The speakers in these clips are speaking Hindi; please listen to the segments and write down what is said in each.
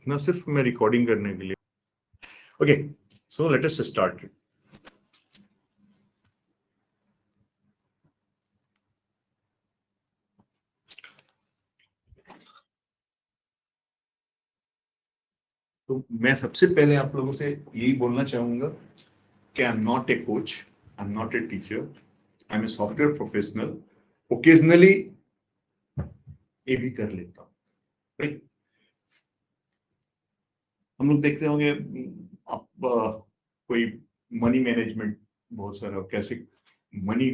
ना सिर्फ मैं रिकॉर्डिंग करने के लिए। ओके, सो लेट अस स्टार्ट। तो मैं सबसे पहले आप लोगों से यही बोलना चाहूंगा कि I am not a coach, I am not a teacher, I am a software professional. Occasionally ये भी कर लेता हूँ, राइट। हम लोग देखते होंगे आप कोई मनी मैनेजमेंट, बहुत सारा कैसे मनी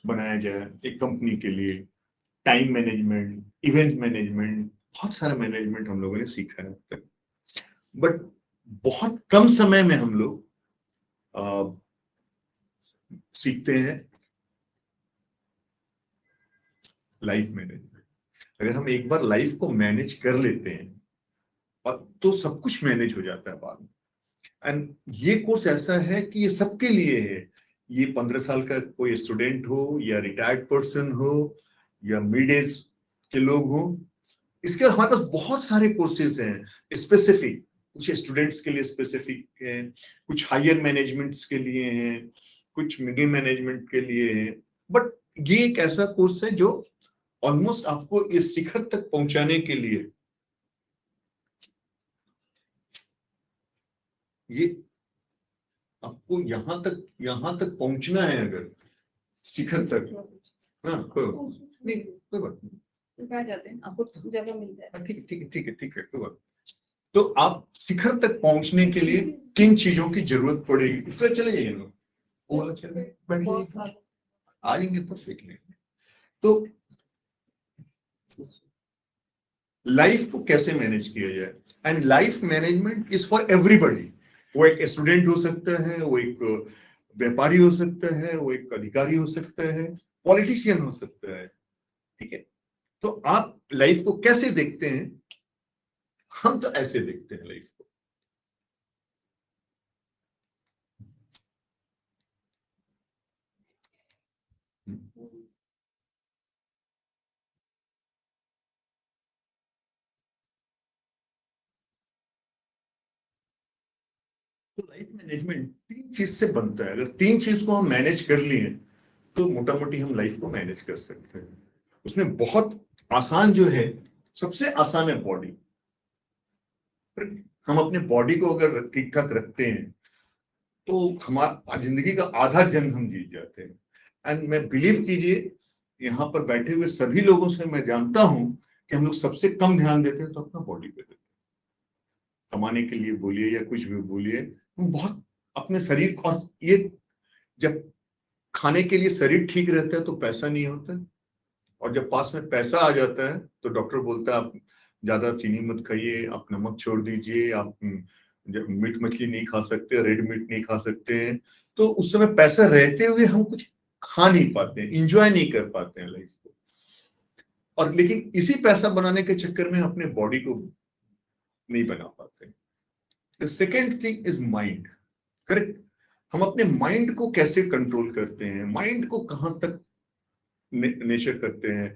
बनाया जाए एक कंपनी के लिए, टाइम मैनेजमेंट, इवेंट मैनेजमेंट, बहुत सारा मैनेजमेंट हम लोगों ने सीखा है। बट बहुत कम समय में हम लोग सीखते हैं लाइफ मैनेजमेंट। अगर हम एक बार लाइफ को मैनेज कर लेते हैं और तो सब कुछ मैनेज हो जाता है बाद में। एंड ये कोर्स ऐसा है कि ये सबके लिए है। ये 15 साल का कोई स्टूडेंट हो या रिटायर्ड पर्सन हो या मिड एज के लोग हो, इसके हमारे पास बहुत सारे कोर्सेज हैं स्पेसिफिक। कुछ स्टूडेंट्स के लिए स्पेसिफिक है, कुछ हायर मैनेजमेंट्स के लिए हैं, कुछ मिडिल मैनेजमेंट के लिए है। बट ये एक ऐसा कोर्स है जो ऑलमोस्ट आपको इस शिखर तक पहुंचाने के लिए, ये आपको यहां तक पहुंचना है अगर शिखर तक। हाँ, नहीं कोई बात नहीं, बैठ जाते हैं, आपको जगह मिल जाए। ठीक है ठीक है ठीक है ठीक है, कोई बात। तो आप शिखर तक पहुंचने के लिए किन चीजों की जरूरत पड़ेगी, इस तरह चले जाइए लोग, वो वाला चले बैठिए, आएंगे तो सीख लेंगे। तो लाइफ को कैसे मैनेज किया जाए, and life management is for everybody. वो एक स्टूडेंट हो सकता है, वो एक व्यापारी हो सकता है, वो एक अधिकारी हो सकता है, पॉलिटिशियन हो सकता है, ठीक है। तो आप लाइफ को कैसे देखते हैं? हम तो ऐसे देखते हैं लाइफ को। तो लाइफ मैनेजमेंट 3 चीज से बनता है। अगर 3 चीज को हम मैनेज कर लिए तो मोटा मोटी हम लाइफ को मैनेज कर सकते हैं। उसमें बहुत आसान जो है, सबसे आसान है बॉडी। हम अपने बॉडी को अगर ठीक ठाक रखते हैं तो हमारा जिंदगी का आधा जंग हम जीत जाते हैं। एंड मैं बिलीव कीजिए, यहाँ पर बैठे हुए सभी लोगों से मैं जानता हूं कि हम लोग सबसे कम ध्यान देते हैं तो अपना बॉडी पे देते हैं। कमाने के लिए बोलिए या कुछ भी बोलिए, हम बहुत अपने शरीर, और ये जब खाने के लिए शरीर ठीक रहता है तो पैसा नहीं होता, और जब पास में पैसा आ जाता है तो डॉक्टर बोलता है आप ज्यादा चीनी मत खाइए, आप नमक छोड़ दीजिए, आप जब मीट मछली नहीं खा सकते, रेड मीट नहीं खा सकते हैं। तो उस समय पैसा रहते हुए हम कुछ खा नहीं पाते हैं, इंजॉय नहीं कर पाते हैं लाइफ को। और लेकिन इसी पैसा बनाने के चक्कर में अपने बॉडी को नहीं बना पाते। The second thing is mind, correct. हम अपने माइंड को कैसे कंट्रोल करते हैं, माइंड को कहां तक नेचर करते हैं,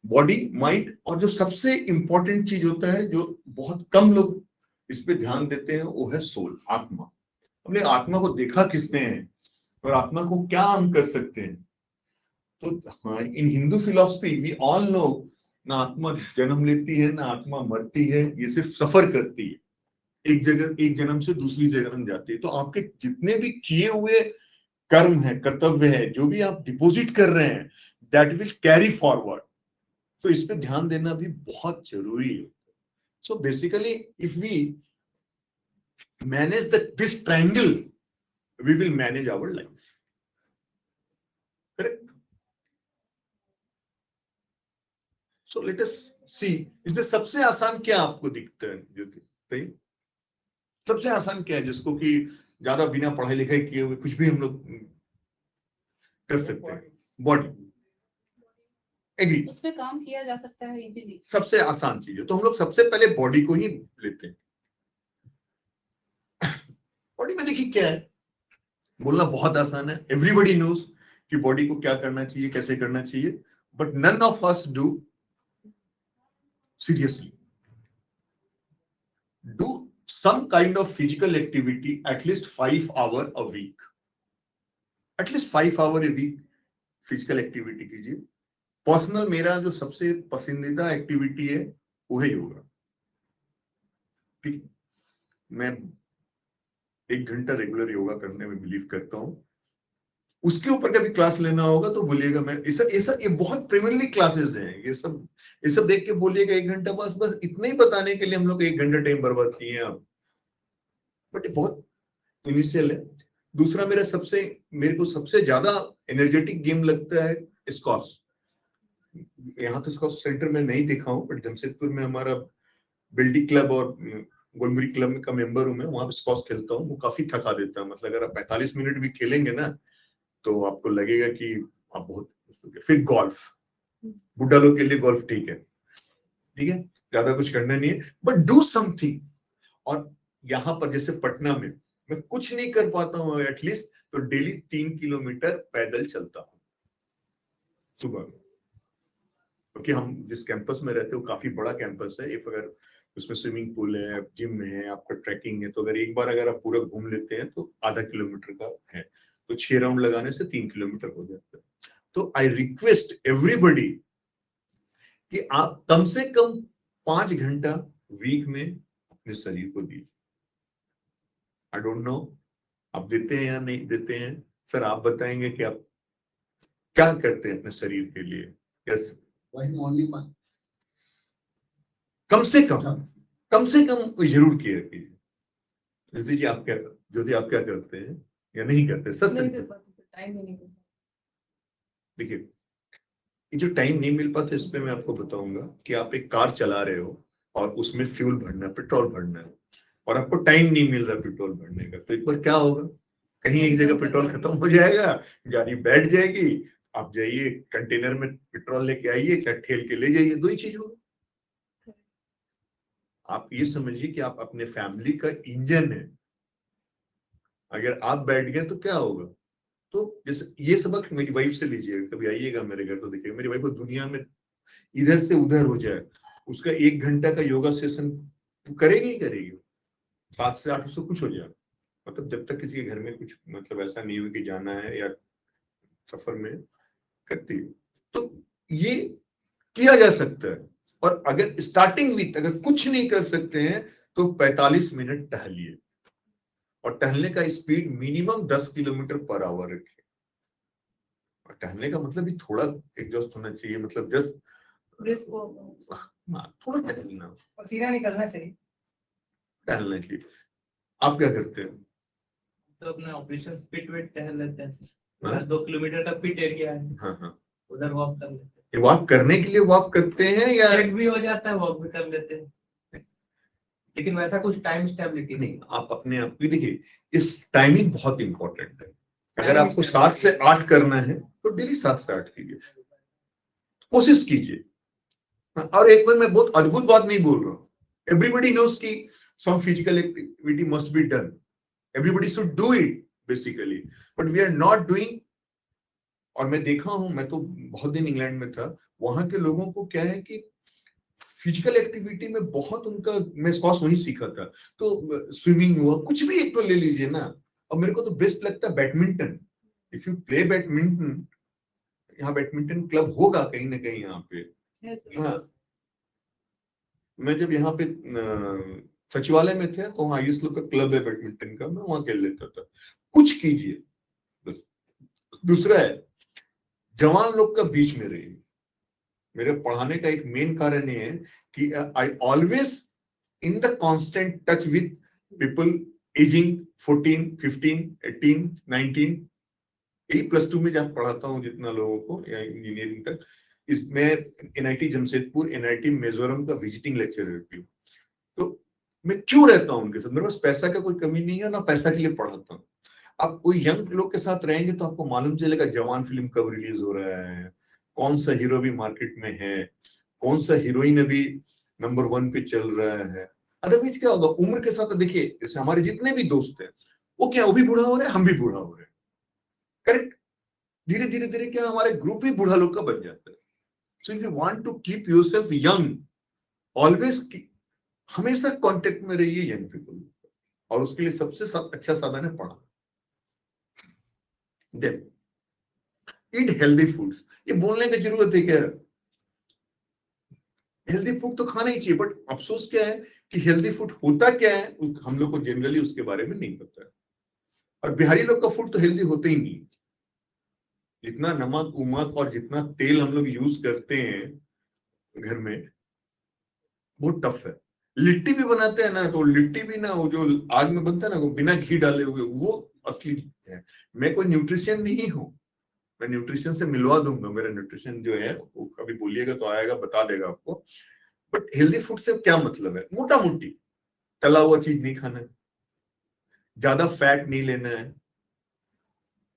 बॉडी, माइंड, और जो सबसे इंपॉर्टेंट चीज होता है जो बहुत कम लोग इस पे ध्यान देते हैं, वो है सोल, आत्मा। हमने आत्मा को देखा किसने है और आत्मा को क्या हम कर सकते हैं? तो हाँ, in Hindu philosophy we all know, ना आत्मा जन्म लेती है ना आत्मा मरती है, ये सिर्फ सफर करती है, एक जगह एक जन्म से दूसरी जन्म जाती है। तो आपके जितने भी किए हुए कर्म है, कर्तव्य है, जो भी आप डिपॉजिट कर रहे हैं, दैट विल कैरी फॉरवर्ड। तो इस पे ध्यान देना भी बहुत जरूरी है। So basically if we manage this triangle, we will manage our life, correct. So let us see, इसमें सबसे आसान क्या आपको दिखता है ज्योति? सबसे आसान क्या है जिसको कि ज्यादा बिना पढ़ाई लिखाई किए हुए कुछ भी हम लोग कर सकते हैं? बॉडी, एग्री, उस पे काम किया जा सकता है इजीली। सबसे आसान चीज है। तो हम लोग सबसे पहले बॉडी को ही लेते हैं। बॉडी में देखिए क्या है, बोलना बहुत आसान है, एवरीबॉडी नोज कि बॉडी को क्या करना चाहिए, कैसे करना चाहिए, but none of us do seriously. do some kind of physical activity at least 5 hour a week, at least 5 hour a week physical activity कीजिए। पर्सनल मेरा जो सबसे पसंदीदा एक्टिविटी है वो है योगा। ठीक, मैं 1 घंटा रेगुलर योगा करने में बिलीव करता हूँ। उसके ऊपर कभी क्लास लेना होगा तो बोलिएगा, मैं ये बहुत प्रीमियरली क्लासेस हैं, ये सब देख के बोलिएगा 1 घंटा, बस इतना ही बताने के लिए हम लोग 1 घंटा टाइम बर्बाद किए हैं अब, बट ये बहुत इनिशियल है। दूसरा मेरे को सबसे ज्यादा एनर्जेटिक गेम लगता है स्क्वॉश। यहाँ तो स्क्वॉश सेंटर में नहीं देखा हूँ, बट जमशेदपुर में हमारा बिल्डी क्लब और गोलमुरी क्लब का मेंबर हूँ मैं, वहां पे स्क्वॉश खेलता हूँ। वो काफी थका देता है, मतलब अगर आप 45 मिनट भी खेलेंगे ना तो आपको लगेगा कि आप बहुत। फिर गोल्फ, बुढ़ा लोग के लिए गोल्फ ठीक है, ज्यादा कुछ करना नहीं है, बट डू समथिंग। और यहाँ पर जैसे पटना में मैं कुछ नहीं कर पाता हूँ एटलीस्ट, तो डेली 3 किलोमीटर पैदल चलता हूँ सुबह में, क्योंकि हम जिस कैंपस में रहते हैं वो काफी बड़ा कैंपस है। इफ अगर उसमें स्विमिंग पूल है, जिम है, आपका ट्रैकिंग है, तो अगर आप पूरा घूम लेते हैं तो आधा किलोमीटर का है, तो 6 राउंड लगाने से 3 किलोमीटर हो जाता है। तो आई रिक्वेस्ट एवरीबडी कि आप कम से कम 5 घंटा वीक में अपने शरीर को दीजिए। आई डोंट नो आप देते हैं या नहीं देते हैं, सर आप बताएंगे कि आप क्या करते हैं अपने शरीर के लिए। यस, वही मॉर्निंग में कम से कम जरूर किया कीजिए। दीजिए आप क्या, ज्योति आप क्या करते हैं या नहीं करते? सच नहीं सच कर पाती, टाइम नहीं निकल पाता। देखिए, ये जो टाइम नहीं मिल पाता इस पे मैं आपको बताऊंगा कि आप एक कार चला रहे हो और उसमें फ्यूल भरना है, पेट्रोल भरना है, और आपको टाइम नहीं मिल रहा पेट्रोल भरने का, तो एक बार क्या होगा, कहीं एक जगह पेट्रोल खत्म हो जाएगा, गाड़ी बैठ जाएगी, आप जाइए कंटेनर में पेट्रोल लेके आइए, चाहे ठेल के ले जाइए, दो ही चीज होगा। आप ये समझिए कि आप अपने फैमिली का इंजन है, अगर आप बैठ गए तो क्या होगा। तो जैसे ये सबक मेरी वाइफ से लीजिए, कभी आइएगा मेरे घर तो देखिएगा मेरी वाइफ को दुनिया में इधर से उधर हो जाए, उसका 1 घंटा का योगा सेशन करेगी ही करेगी, 7 से 8 उसको कुछ हो जाए, मतलब जब तक किसी के घर में कुछ मतलब ऐसा नहीं हो कि जाना है या सफर में करती है, तो ये किया जा सकता है। और अगर स्टार्टिंग वीक अगर कुछ नहीं कर सकते हैं तो 45 मिनट टहलिए, और टहलने का speed minimum 10 kilometre per hour रखिए। और टहलने का मतलब भी थोड़ा एग्जॉस्ट होना चाहिए, मतलब जस्ट थोड़ा टहलना, पसीना निकलना चाहिए, टहलना चाहिए। आप क्या करते हैं? तो अपने ऑपरेशन स्पीड वेट टहल लेते हैं, हाँ? 2 किलोमीटर तक पिट एरिया है, हाँ, उधर वॉक कर लेते हैं। ये वॉक करने के लिए वॉक करते हैं या चेक भी हो जाता है, वॉक भी कर लेते हैं, लेकिन वैसा कुछ टाइम स्टेबिलिटी नहीं, नहीं। आप अपने आप भी देखिए, इस टाइमिंग बहुत इंपॉर्टेंट है। अगर Timing आपको stability 7 से 8 करना है तो डेली 7 से 8 कीजिए, कोशिश कीजिए। और एक बार मैं बहुत अद्भुत बात नहीं बोल रहा हूँ, एवरीबडी नोस कि some physical activity must be done, everybody should do it basically, but we are not doing. और मैं देखा हूं, मैं तो बहुत दिन इंग्लैंड में था, वहां के लोगों को क्या है कि फिजिकल एक्टिविटी में बहुत उनका, मैं स्क्वॉश वहीं सीखा था, तो स्विमिंग हुआ, कुछ भी एक तो ले लीजिए ना। और मेरे को तो बेस्ट लगता है badminton, if you play badminton, यहाँ बैडमिंटन क्लब होगा कहीं ना कहीं यहाँ पे। हाँ, मैं जब यहाँ पे सचिवालय में थे तो वहाँ आयुष लोग का क्लब है बैडमिंटन का, मैं वहां खेल लेता था। कुछ कीजिए बस। दूसरा है, जवान लोग का बीच में रहिए। मेरे पढ़ाने का एक मेन कारण ये है कि I always in the constant touch with people ageing 14, 15, 18, 19। यही +2 में जब पढ़ाता हूँ जितना लोगों को या इंजीनियरिंग तक, इसमें एनआईटी जमशेदपुर, एनआईटी मिजोरम का विजिटिंग लेक्चरर भी हूँ। तो मैं क्यों रहता हूँ उनके साथ, मेरे पास पैसा का कोई कमी नहीं है, ना पैसा के लिए पढ़ाता हूँ। आप कोई यंग लोग के साथ रहेंगे तो आपको मालूम चलेगा जवान फिल्म कब रिलीज हो रहा है, कौन सा हीरो भी मार्केट में है, कौन सा हीरोइन अभी नंबर 1 पे चल रहा है। अदरवाइज क्या होगा, उम्र के साथ देखिए, जैसे हमारे जितने भी दोस्त हैं वो क्या, वो भी बूढ़ा हो रहे हैं, हम भी बूढ़ा हो रहे हैं, करेक्ट। धीरे धीरे धीरे क्या हमारे ग्रुप भी बूढ़ा लोग का बन जाता है। So if you want to keep yourself young, always हमेशा कांटेक्ट में रहिए यंग पीपल, और उसके लिए सबसे अच्छा साधन है पढ़ना। Then eat healthy foods. ये बोलने की जरूरत है क्या? हेल्दी फूड तो खाना ही चाहिए, बट अफसोस क्या है कि हेल्दी फूड होता क्या है हम लोग को जनरली उसके बारे में नहीं पता है। और बिहारी लोग का फूड तो हेल्दी होते ही नहीं। जितना नमक उमक और जितना तेल हम लोग यूज करते हैं घर में, बहुत टफ है। लिट्टी भी बनाते हैं ना, तो लिट्टी भी ना वो जो आग में बनता है ना, वो बिना घी डाले हुए, वो असली है। मैं कोई न्यूट्रिशियन नहीं हूँ, मैं न्यूट्रिशन से मिलवा दूंगा, मेरा न्यूट्रिशन जो है वो कभी बोलिएगा तो आएगा, बता देगा आपको। बट हेल्दी फूड से क्या मतलब है? मोटा मोटी तला हुआ चीज नहीं खाना है, ज्यादा फैट नहीं लेना है,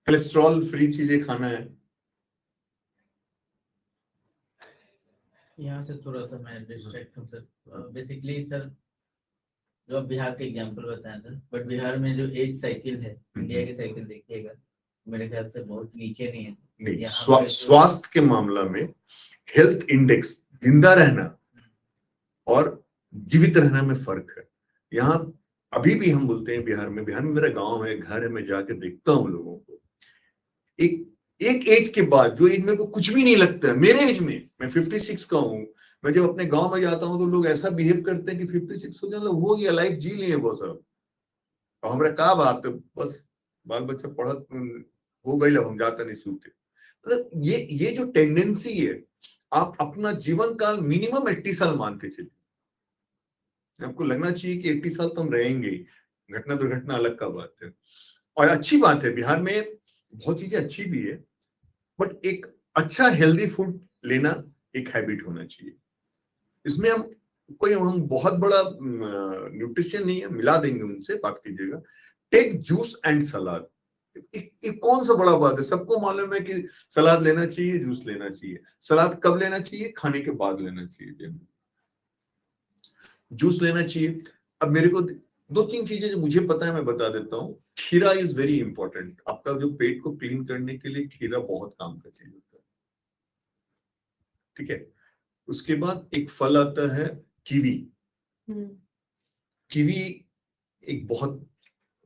कोलेस्ट्रॉल फ्री चीजें खाना है। यहाँ से थोड़ा सा मैं डिस्ट्रैक्ट हूँ सर। बेसिकली सर, जो आप बिहार के एग्जाम्पल बताया था, बट बिहार में जो एज साइकिल है, इंडिया की साइकिल देखिएगा, मेरे ख्याल से बहुत नीचे नहीं है। नहीं, स्वास्थ्य के मामला में हेल्थ इंडेक्स, जिंदा रहना और जीवित रहना में फर्क है। यहाँ अभी भी हम बोलते हैं बिहार में मेरा गांव है, घर है, मैं जाके देखता हूँ लोगों को, एक एज के बाद, जो एज मेरे को कुछ भी नहीं लगता है, मेरे एज में, मैं 56 का हूँ, मैं जब अपने गांव में जाता हूँ तो लोग ऐसा बिहेव करते हैं कि 56 हो गया हो गया, लाइफ जी लिए वो सब, और हमारा का बात है, बस बाल बच्चा पढ़त हो गई, हम जाता नहीं सूते। मतलब ये जो टेंडेंसी है, आप अपना जीवन काल मिनिमम 80 साल मान के चलिए। आपको लगना चाहिए कि 80 साल तो हम रहेंगे ही, घटना दुर्घटना अलग का बात है। और अच्छी बात है, बिहार में बहुत चीजें अच्छी भी है, बट एक अच्छा हेल्दी फूड लेना एक हैबिट होना चाहिए। इसमें हम बहुत बड़ा न्यूट्रिशन नहीं है, मिला देंगे उनसे, बात कीजिएगा। टेक जूस एंड सलाद, एक कौन सा बड़ा बात है, सबको मालूम है कि सलाद लेना चाहिए, जूस लेना चाहिए। सलाद कब लेना चाहिए? खाने के बाद लेना चाहिए। जूस लेना चाहिए। अब मेरे को 2-3 चीजें जो मुझे पता है मैं बता देता हूँ। खीरा इज वेरी इंपॉर्टेंट, आपका जो पेट को क्लीन करने के लिए खीरा बहुत काम का चीज होता है, ठीक है। उसके बाद एक फल आता है कीवी। कीवी एक बहुत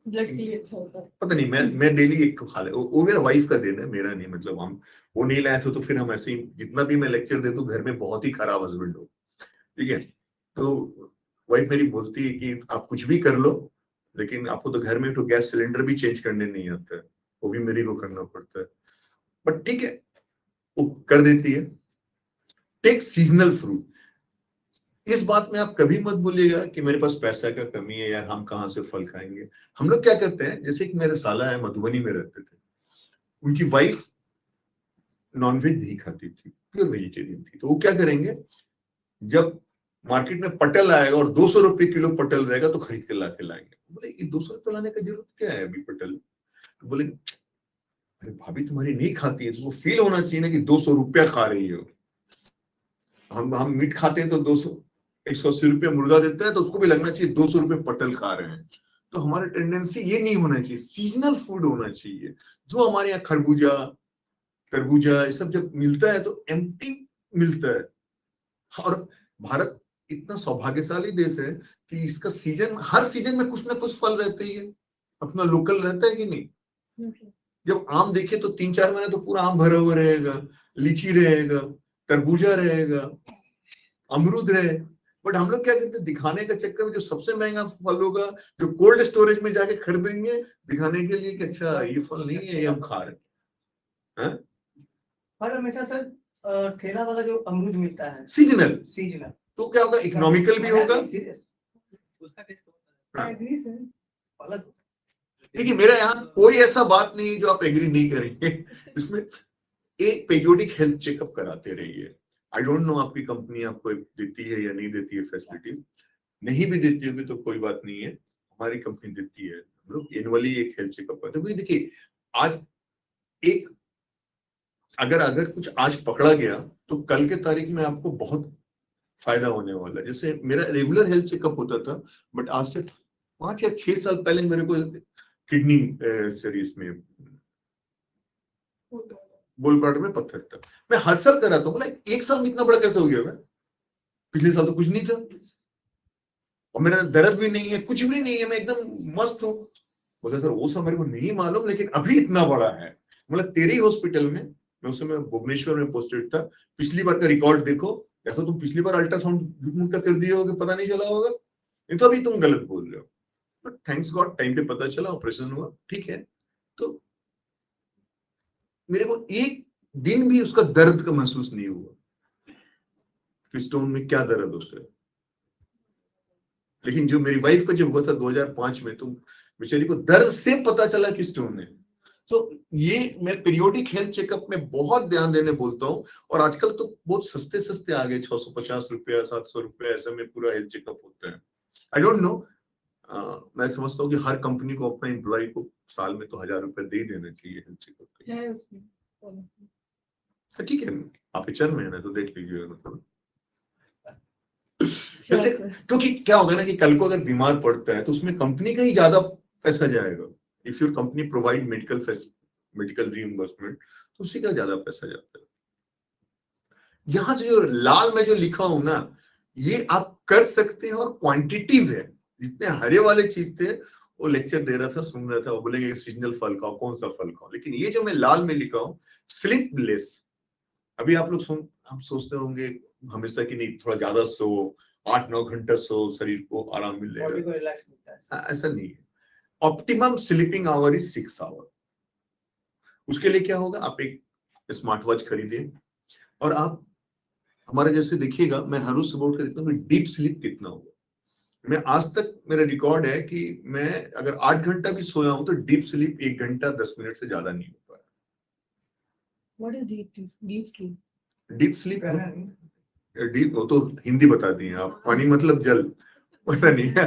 ब्लड क्लियर होता है। पता नहीं, मैं डेली एक खा ले, वो मेरा वाइफ का दिन है, मेरा नहीं। मतलब हम वो नहीं लाए थे तो फिर हम ऐसे ही, जितना भी मैं लेक्चर दे दूं घर में बहुत ही खराब हस्बैंड हो, ठीक है। तो वाइफ मेरी बोलती है कि आप कुछ भी कर लो, लेकिन आपको तो घर में तो गैस सिलेंडर भी चेंज करने नहीं आता है, वो भी मेरी को करना पड़ता है। बट ठीक है, वो कर देती है। Take seasonal fruit. इस बात में आप कभी मत बोलिएगा कि मेरे पास पैसा का कमी है यार, हम कहाँ से फल खाएंगे। हम लोग क्या करते हैं, जैसे कि मेरे साला है, मधुबनी में रहते थे, उनकी वाइफ नॉनवेज नहीं खाती थी, प्योर वेजिटेरियन थी। तो वो क्या करेंगे, जब मार्केट में पटल आएगा और 200 रुपए किलो पटल रहेगा तो खरीद के ला के लाएंगे। बोले ये 200 रुपए लाने का जरूरत क्या है अभी पटल? तो बोले अरे भाभी तुम्हारी नहीं खाती है, तो वो फील होना चाहिए ना कि 200 रुपया खा रही हो। हम मीट खाते हैं तो 200 180 रुपया मुर्गा देता है, तो उसको भी लगना चाहिए 200 रुपये पटल खा रहे हैं। तो हमारा टेंडेंसी ये नहीं होना चाहिए, सीजनल फूड होना चाहिए। जो हमारे यहाँ खरबूजा तरबूजा ये सब जब मिलता है तो एम्प्टी मिलता है। और भारत इतना सौभाग्यशाली देश है कि इसका सीजन, हर सीजन में कुछ ना कुछ फल रहते ही है, अपना लोकल रहता है कि नहीं। जब आम देखे तो 3-4 महीने तो पूरा आम भरा हुआ रहेगा, लीची रहेगा, तरबूजा रहेगा, अमरूद रहे। बट हम लोग क्या करते हैं, दिखाने का चक्कर में जो सबसे महंगा फल होगा, जो कोल्ड स्टोरेज में जाके खरीदेंगे दिखाने के लिए कि अच्छा ये फल नहीं है, ये हम खा रहे हैं। पर हमेशा सर ठेला वाला जो अमरूद मिलता है सीजनल, सीजनल, तो क्या होगा, इकोनॉमिकल भी होगा। उसका टेस्ट होता है। अलग। देखिए मेरा यहाँ कोई ऐसा बात नहीं है जो आप एग्री नहीं करेंगे। इसमें एक पीरियोडिक हेल्थ चेकअप कराते रहिए। आई डोंट नो आपकी कंपनी आपको देती है या नहीं देती है फैसिलिटीज, नहीं भी देती होगी तो कोई बात नहीं है, हमारी कंपनी देती है। हम लोग एनुअली एक हेल्थ चेकअप करते हैं। देखिए आज एक अगर कुछ आज पकड़ा गया तो कल के तारीख में आपको बहुत फायदा होने वाला है। जैसे मेरा रेगुलर हेल्थ चेकअप होता था, बट आज से 5 या 6 साल पहले मेरे को किडनी सीरीज में गोल ब्लैडर में पत्थर था। मैं हर साल कराता हूँ, बोला 1 साल में इतना बड़ा कैसे हो गया? मैं पिछले साल तो कुछ नहीं था। और मेरा दर्द भी नहीं है, कुछ भी नहीं है, मैं एकदम मस्त हूँ। बोला सर वो सब मेरे को नहीं मालूम, लेकिन अभी इतना बड़ा है। मतलब तेरे ही हॉस्पिटल में, मैं उस समय भुवनेश्वर में पोस्टेड था, पिछली बार का रिकॉर्ड देखो, या तो तुम पिछली बार अल्ट्रासाउंड का कर दिए होगे, पता नहीं चला होगा, नहीं तो अभी तुम गलत बोल रहे हो। बट थैंक्स गॉड टाइम पे पता चला, ऑपरेशन हुआ, ठीक है। तो मेरे को एक दिन भी उसका दर्द का महसूस नहीं हुआ कि स्टोन में क्या दर्द होता है। लेकिन जो मेरी वाइफ का जब हुआ था 2005 में, तो बेचारी को दर्द से पता चला कि स्टोन है। तो ये मैं पीरियोडिक हेल्थ चेकअप में बहुत ध्यान देने बोलता हूँ। और आजकल तो बहुत सस्ते सस्ते आ गए, 650 रुपया, 700 रुपया, ऐसे में पूरा हेल्थ चेकअप होता है। आई डोंट नो, मैं समझता हूँ कि हर कंपनी को अपने एम्प्लॉय को साल में तो 1000 रुपया दे देना चाहिए हेल्थ चेकअप। है उसमें। ठीक है, आप एचआर में है ना, तो देख लीजिए। मतलब Sure, जैसे, sir. क्योंकि क्या होगा ना कि कल को अगर बीमार पड़ता है तो उसमें कंपनी का ही ज्यादा पैसा जाएगा। If your company provide medical reimbursement, तो उसी का ज्यादा पैसा जाता है। यहाँ से जो लाल में जो लिखा हूं ना, ये आप कर सकते हैं और क्वांटिटिव है। जितने हरे वाले चीज थे, वो लेक्चर दे रहा था, सुन रहा था, वो बोलेंगे सीजनल फल खाओ, कौन सा फल खाओ, लेकिन ये जो मैं लाल में लिखा हूं, स्लीपलेस। अभी आप लोग हम सोचते होंगे हमेशा कि नहीं, थोड़ा ज्यादा सो, 8-9 घंटा सो, शरीर को आराम बॉडी मिलेगा। को रिलैक्स मिलता है। ऐसा नहीं है। Optimum sleeping hour is 6 hour. उसके लिए क्या होगा, आप एक स्मार्ट वॉच खरीदिए और आप हमारे जैसे देखिएगा, मैं हर रोज सुबह उठ कर देखता हूँ डीप स्लीप कितना होगा। मैं आज तक, मेरा रिकॉर्ड है कि मैं अगर 8 घंटा भी सोया हूं तो डीप स्लीप 1 घंटा 10 मिनट से ज्यादा नहीं हो पाया। What is deep sleep? Deep sleep, कहना नहीं। डीप वो तो हिंदी बता दी हैं आप, पानी मतलब जल, पता नहीं है।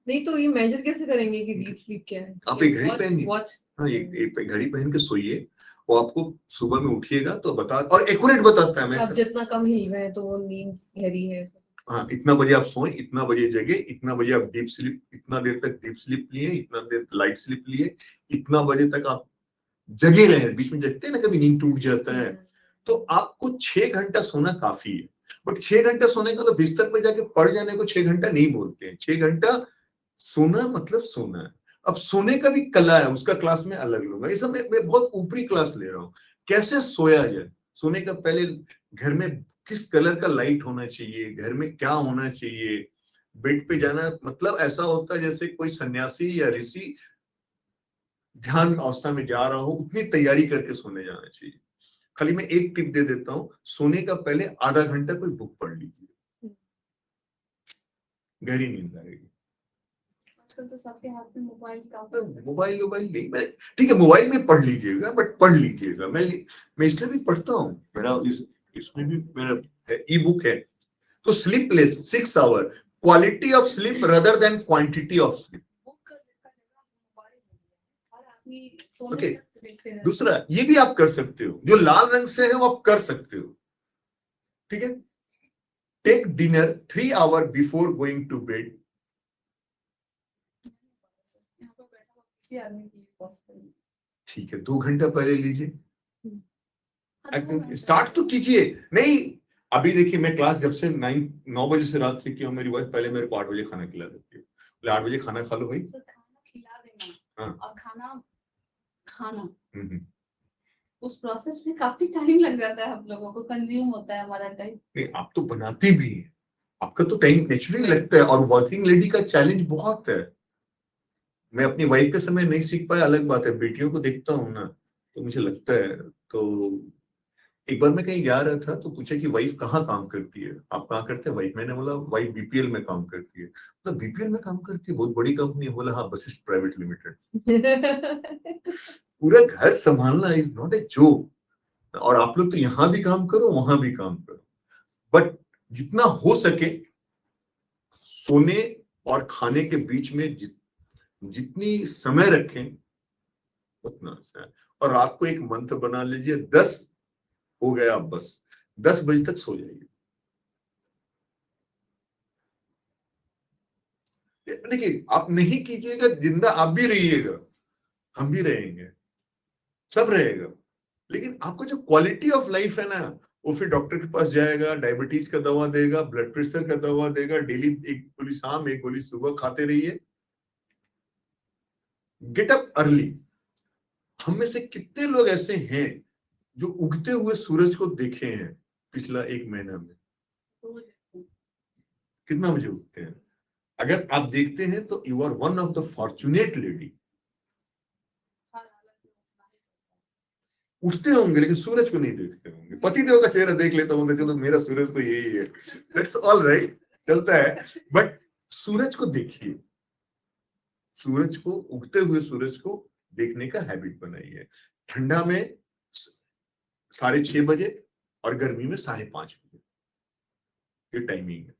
नहीं तो ये मेजर कैसे करेंगे कि डीप स्लीप क्या है? आप एक घड़ी पहनिए, वॉच। हाँ एक घड़ी पहन के सोइए, वो आपको सुबह में उठिएगा तो बता, और एक्यूरेट बताता है। मैं अब जितना कम हिल रहे हैं तो वो नींद गहरी है। हाँ, इतना बजे आप सोए, इतना बजे जगे, इतना बजे आप डीप स्लीप, इतना देर तक डीप स्लीप लिए, इतना देर लाइट स्लीप लिए, इतना बजे तक आप जगे रहे। बीच में जगते हैं ना, कभी नींद टूट जाता है, तो आपको 6 घंटा सोना काफी है। बट 6 घंटा सोने का तो बिस्तर पर जाके पड़ जाने को 6 घंटा नहीं बोलते हैं। 6 घंटा सोना मतलब सोना है। अब सोने का भी कला है, उसका क्लास में अलग लूंगा। ये सब मैं बहुत ऊपरी क्लास ले रहा हूँ। कैसे सोया जाए, सोने का पहले घर में किस कलर का लाइट होना चाहिए, घर में क्या होना चाहिए, बेड पे जाना मतलब ऐसा होता है जैसे कोई सन्यासी या ऋषि ध्यान अवस्था में जा रहा हो, उतनी तैयारी करके सोने जाना चाहिए। खाली मैं एक टिप दे देता हूँ, सोने का पहले आधा घंटा कोई बुक पढ़ लीजिए, गहरी नींद आएगी। आजकल तो सबके हाथ में मोबाइल मोबाइल नहीं, मैं ठीक है मोबाइल में पढ़ लीजिएगा, बट पढ़ लीजिएगा। मैं इसलिए भी पढ़ता हूँ, मेरा इसमें भी मेरा ई बुक है। तो sleepless 6 hour, quality of sleep rather than quantity of sleep. Okay, दूसरा ये भी आप कर सकते हो, जो लाल रंग से है वो आप कर सकते हो, ठीक है। Take dinner 3 hour before going to bed. ठीक है, 2 घंटा पहले लीजिए, स्टार्ट तो कीजिए। नहीं, अभी देखिए मैं क्लास जब से 9 बजे से रात से किया, मेरी वाइफ पहले मेरे को 8 बजे खाना खिला देती है। 8 बजे खाना खा लो भाई, खाना खिला देना हाँ। और खाना हम्म। उस प्रोसेस में काफी टाइम लग जाता है, हम लोगों को कंज्यूम होता है हमारा टाइम। नहीं, आप तो बनाती भी हैं, आपका तो टाइम नेचुरली लगता है, और वर्किंग लेडी का चैलेंज बहुत है। मैं अपनी वाइफ के समय नहीं सीख पाया, अलग बात है, बेटियों को देखता हूँ ना तो मुझे लगता है। तो एक बार मैं कहीं जा रहा था तो पूछा कि वाइफ कहाँ काम करती है, आप कहाँ करते हैं वाइफ? मैंने बोला वाइफ बीपीएल में काम करती है। मतलब बीपीएल में काम करती है, बहुत बड़ी कंपनी है। बोला हाँ, वशिष्ठ प्राइवेट लिमिटेड। पूरा घर संभालना इज नॉट ए जोक। और आप लोग तो यहाँ भी काम करो, वहां भी काम करो, बट जितना हो सके सोने और खाने के बीच में जितनी समय रखें उतना अच्छा है। और रात को एक मंत्र बना लीजिए, 10 हो गया, बस 10 बजे तक सो जाइए। देखिए, आप नहीं कीजिएगा, जिंदा आप भी रहिएगा, हम भी रहेंगे, सब रहेगा, लेकिन आपका जो क्वालिटी ऑफ लाइफ है ना, वो फिर डॉक्टर के पास जाएगा, डायबिटीज का दवा देगा, ब्लड प्रेशर का दवा देगा, डेली एक गोली शाम एक गोली सुबह खाते रहिए। Get up early. हम में से कितने लोग ऐसे हैं जो उगते हुए सूरज को देखे हैं पिछला 1 महीना में? कितना बजे उठते हैं? अगर आप देखते हैं तो you are one of the fortunate lady. उठते होंगे लेकिन सूरज को नहीं देखते होंगे। पतिदेव का चेहरा देख लेता होंगे, चलो मेरा सूरज तो यही है, दैट्स ऑल राइट, चलता है। बट सूरज को देखिए, सूरज को, उगते हुए सूरज को देखने का हैबिट बनाइए। ठंडा में 6:30 बजे और गर्मी में 5:30 बजे, ये टाइमिंग है।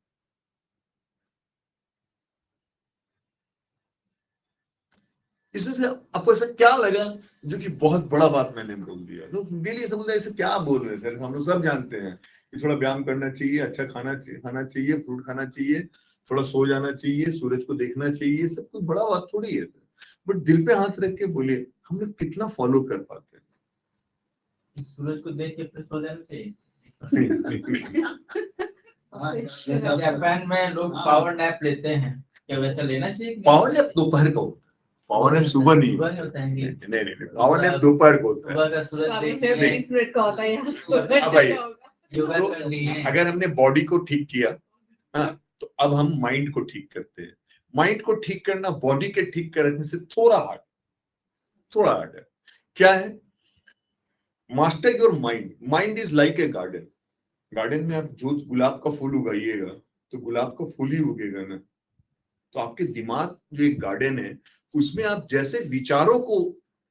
इसमें से आपको ऐसा क्या लगा जो कि बहुत बड़ा बात मैंने बोल दिया? तो डेली समझ ऐसे क्या बोल रहे हैं सर, हम लोग सब जानते हैं कि थोड़ा व्यायाम करना चाहिए, अच्छा खाना चाहिए, फ्रूट खाना चाहिए, थोड़ा सो जाना चाहिए, सूरज को देखना चाहिए, सब कुछ बड़ा बात थोड़ी है। बट दिल पे हाथ रख के बोलिए, हम लोग कितना फॉलो कर पाते हैं? सूरज को देख के फिर सो जाना चाहिए। जैसे अच्छा। जापान में लोग पावर नैप लेते हैं, क्या वैसा लेना चाहिए? पावर नैप दोपहर को, पावर नैप सुबह नहीं। सुबह नहीं होता है कि नहीं, पावर नैप दोपहर को होता है। सुबह का सूरज देख के 20 मिनट का होता है यहाँ। अब भाई, योगा तो करनी है। अगर हमने बॉडी को ठीक किया, हाँ, तो अब हम माइंड को ठीक करते हैं। माइंड को ठीक करना बॉडी के ठीक करने से थोड़ा हार्ड है। क्या है? Master your mind. Mind is like a garden. Garden में आप जो गुलाब का फूल उगाइएगा तो गुलाब का फूल ही उगेगा ना। तो आपके दिमाग जो एक गार्डन है, उसमें आप जैसे विचारों को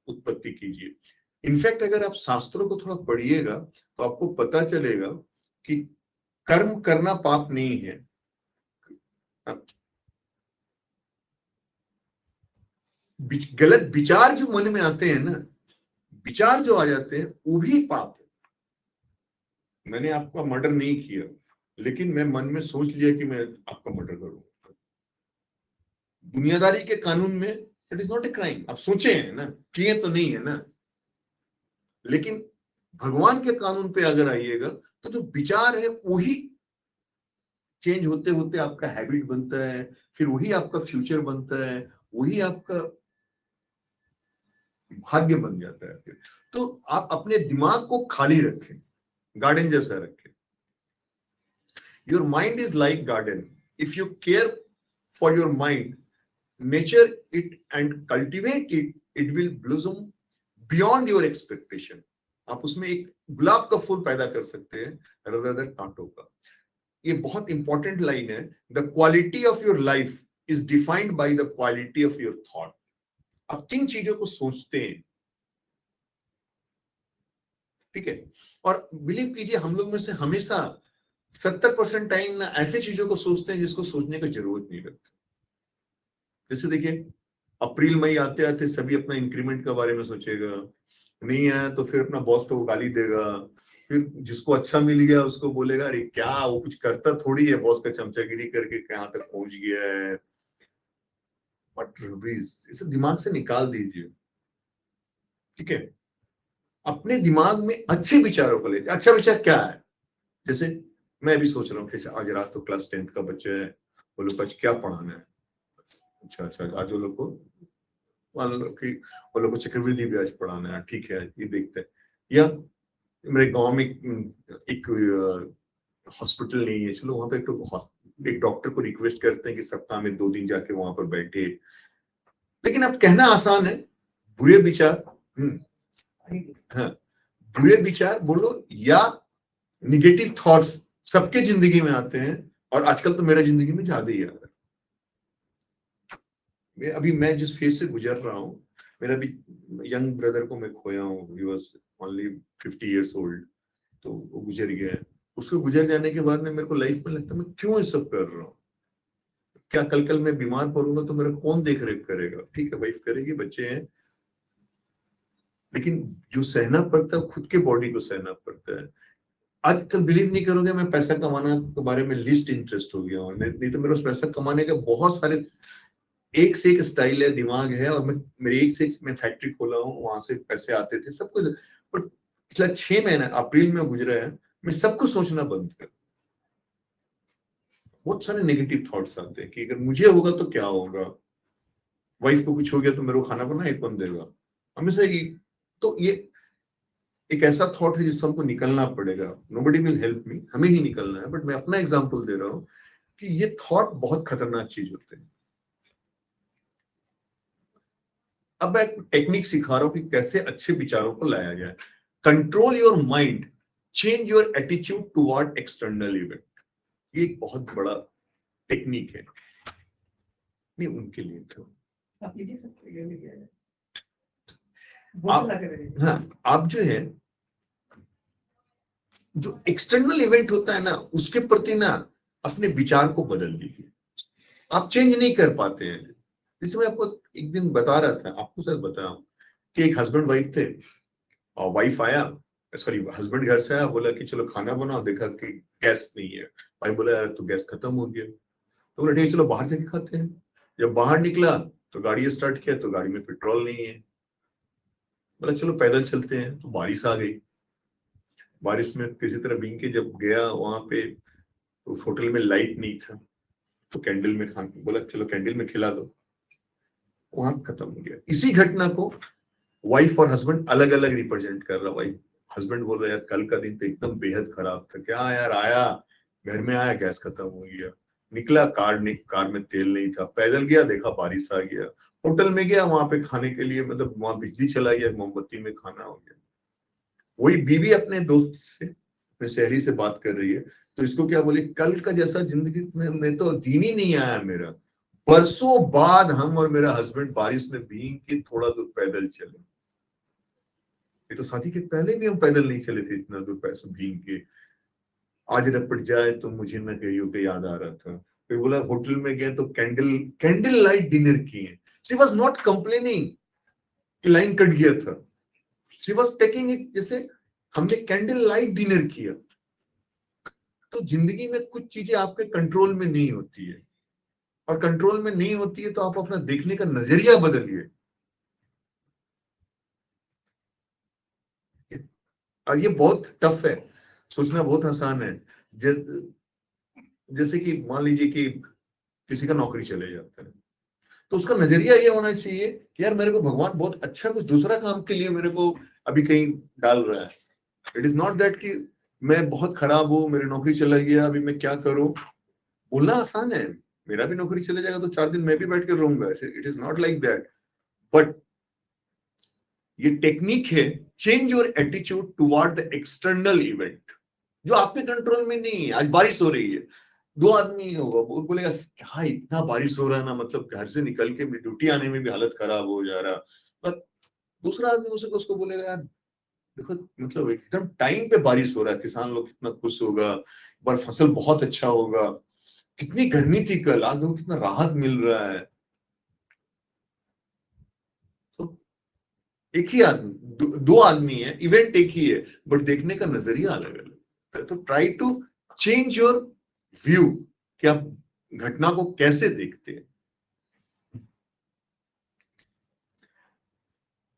उत्पत्ति कीजिए। इनफैक्ट अगर आप शास्त्रों को थोड़ा पढ़िएगा तो आपको पता चलेगा कि कर्म करना पाप नहीं है। गलत विचार जो मन में आते हैं ना, विचार जो आ जाते हैं वो भी पाप है। मैंने आपका मर्डर नहीं किया, लेकिन मैं मन में सोच लिया कि मैं आपका मर्डर करूंगा। दुनियादारी के कानून में it is not a crime. आप सोचे हैं ना, किए तो नहीं है ना। लेकिन भगवान के कानून पे अगर आइएगा तो जो विचार है वही चेंज होते होते आपका हैबिट बनता है, फिर वही आपका फ्यूचर बनता है, वही आपका भाग्य बन जाता है। फिर तो आप अपने दिमाग को खाली रखें, गार्डन जैसा रखें। Your mind is like garden. If you care for your mind, nurture it and cultivate it, it will blossom beyond your expectation. आप उसमें एक गुलाब का फूल पैदा कर सकते हैं rather than कांटों का। ये बहुत इंपॉर्टेंट लाइन है। The quality of your life is defined by the quality of your thought. आप किन चीजों को सोचते हैं, ठीक है? और बिलीव कीजिए, हम लोग में से हमेशा 70% टाइम ना ऐसे चीजों को सोचते हैं जिसको सोचने की जरूरत नहीं लगती। जैसे देखिए, अप्रैल मई आते आते सभी अपना इंक्रीमेंट के बारे में सोचेगा, नहीं आया तो फिर अपना बॉस को गाली देगा, फिर जिसको अच्छा मिल गया उसको बोलेगा अरे क्या वो कुछ करता थोड़ी है, बॉस का चमचागिरी करके कहां तक पहुंच गया है। बट रुबीज, इसे दिमाग से निकाल दीजिए, ठीक है? अपने दिमाग में अच्छे विचारों को ले। अच्छा विचार क्या है? जैसे मैं अभी सोच रहा हूँ कि आज रात तो क्लास 10th का बच्चा है, वो लोग आज क्या पढ़ाना है। अच्छा आज वो लोग को चक्रवृद्धि ब्याज पढ़ाना है, ठीक है, ये देखते हैं। या मेरे गांव में एक हॉस्पिटल नहीं है, चलो वहां पे एक डॉक्टर को रिक्वेस्ट करते हैं कि सप्ताह में 2 दिन जाके वहां पर बैठे। लेकिन अब कहना आसान है, बुरे विचार, हाँ, बुरे विचार बोलो या निगेटिव थॉट्स सबके जिंदगी में आते हैं, और आजकल तो मेरा जिंदगी में ज्यादा ही आ रहा है। अभी मैं जिस फेज से गुजर रहा हूँ, मेरा भी यंग ब्रदर को मैं खोया हूँ, he was only 50 years old, तो वो गुजर गया है। उसको गुजर जाने के बाद में मेरे को लाइफ में लगता है मैं क्यों ये सब कर रहा हूँ? क्या कल मैं बीमार पड़ूंगा तो मेरा कौन देख रेख करेगा? ठीक है, वाइफ करेगी, बच्चे हैं, लेकिन जो सहना पड़ता है खुद के बॉडी को सहना पड़ता है। आजकल बिलीव नहीं करोगे, मैं पैसा कमाना के बारे में लिस्ट इंटरेस्ट हो गया हूँ। नहीं तो मेरे पास पैसा कमाने के बहुत सारे एक से एक स्टाइल है, दिमाग है, और मेरे एक से एक मैं फैक्ट्री खोला हूँ, वहां से पैसे आते थे सब कुछ। पर पिछला 6 महीना अप्रैल में गुजरा है, मैं सब कुछ सोचना बंद कर। बहुत सारे नेगेटिव थॉट्स आते हैं कि अगर मुझे होगा तो क्या होगा, वाइफ को कुछ हो गया तो मेरे को खाना बनाए कौन देगा, हमेशा ये। तो ये एक ऐसा थॉट है जिससे हमको निकलना पड़ेगा। नोबडी विल हेल्प मी, हमें ही निकलना है। बट मैं अपना एग्जांपल दे रहा हूं कि ये थॉट बहुत खतरनाक चीज होते हैं। अब मैं टेक्निक सिखा रहा हूं कि कैसे अच्छे विचारों को लाया जाए। Control your mind, change your attitude toward external event. ये एक बहुत बड़ा टेक्निक है। नहीं उनके लिए तो आप लीजिए सर, ये भी है। आप- बोतल ला के रखिए। हाँ, आप जो है जो एक्सटर्नल इवेंट होता है ना, उसके प्रति ना अपने विचार को बदल दीजिए। आप चेंज नहीं कर पाते हैं। जैसे मैं आपको एक दिन बता रहा था, आपको सर बताया कि एक हस्बैंड वाइफ थे, और वाइफ आया, सॉरी हस्बैंड घर से आया, बोला कि चलो खाना बनाओ, देखा कि गैस नहीं है। वाइफ बोला यार तो गैस खत्म हो गया। तो बोला ठीक है चलो बाहर जाके खाते हैं। जब बाहर निकला तो गाड़ी स्टार्ट किया तो गाड़ी में पेट्रोल नहीं है। बोला चलो पैदल चलते हैं। तो बारिश आ गई। बारिश में किसी तरह भीग के जब गया वहां पे, तो उस होटल में लाइट नहीं था, तो कैंडल में खा, बोला चलो कैंडल में खिला दो। वहां खत्म हो गया। इसी घटना को वाइफ और हस्बैंड अलग अलग रिप्रेजेंट कर रहा। वाइफ हस्बैंड बोल रहा यार कल का दिन तो एकदम बेहद खराब था। क्या यार, आया घर में आया गैस खत्म हो गया, निकला कार में तेल नहीं था, पैदल गया देखा बारिश आ गया, होटल में गया वहां पे खाने के लिए, मतलब वहां बिजली चला गया, मोमबत्ती में खाना हो गया। वही बीवी अपने दोस्त से, अपने शहरी से बात कर रही है, तो इसको क्या बोली, कल का जैसा जिंदगी में मैं तो दिन ही नहीं आया मेरा। बरसों बाद हम और मेरा हस्बैंड बारिश में भीग के थोड़ा दूर पैदल चले। ये तो शादी के पहले भी हम पैदल नहीं चले थे इतना दूर पैसे भीग के। आज रपट जाए तो मुझे न कहियो के याद आ रहा था। फिर बोला होटल में गए तो कैंडल लाइट डिनर किए। शी वॉज नॉट कंप्लेनिंग कि लाइन कट गया था। शी वॉज टेकिंग इट जैसे हमने कैंडल लाइट डिनर किया। तो जिंदगी में कुछ चीजें आपके कंट्रोल में नहीं होती है, और कंट्रोल में नहीं होती है तो आप अपना देखने का नजरिया बदलिए। और ये बहुत टफ है, सोचना बहुत आसान है। जैसे कि मान लीजिए कि किसी का नौकरी चले जाता है, तो उसका नजरिया ये होना चाहिए कि यार मेरे को भगवान बहुत अच्छा कुछ दूसरा काम के लिए मेरे को अभी कहीं डाल रहा है। इट इज नॉट दैट कि मैं बहुत खराब हूं, मेरी नौकरी चला गया, अभी मैं क्या करूं। बोलना आसान है, मेरा भी नौकरी चले जाएगा तो 4 दिन मैं भी बैठ कर रहूंगा। It is not like that. But ये टेक्निक है, change your attitude toward the external event जो आपके कंट्रोल में नहीं है। आज बारिश हो रही है, 2 आदमी होगा, वो बोलेगा क्या इतना बारिश हो रहा है ना, मतलब घर से निकल के ड्यूटी आने में भी हालत खराब हो जा रहा। पर दूसरा आदमी उसको बोलेगा यार देखो, मतलब एकदम टाइम पे बारिश हो रहा है, किसान लोग कितना खुश होगा, पर फसल बहुत अच्छा होगा, कितनी गर्मी थी कल, आज देखो कितना राहत मिल रहा है। तो एक ही आदमी, दो आदमी है, इवेंट एक ही है, बट देखने का नजरिया अलग अलग है। तो try to change your view कि आप घटना को कैसे देखते हैं।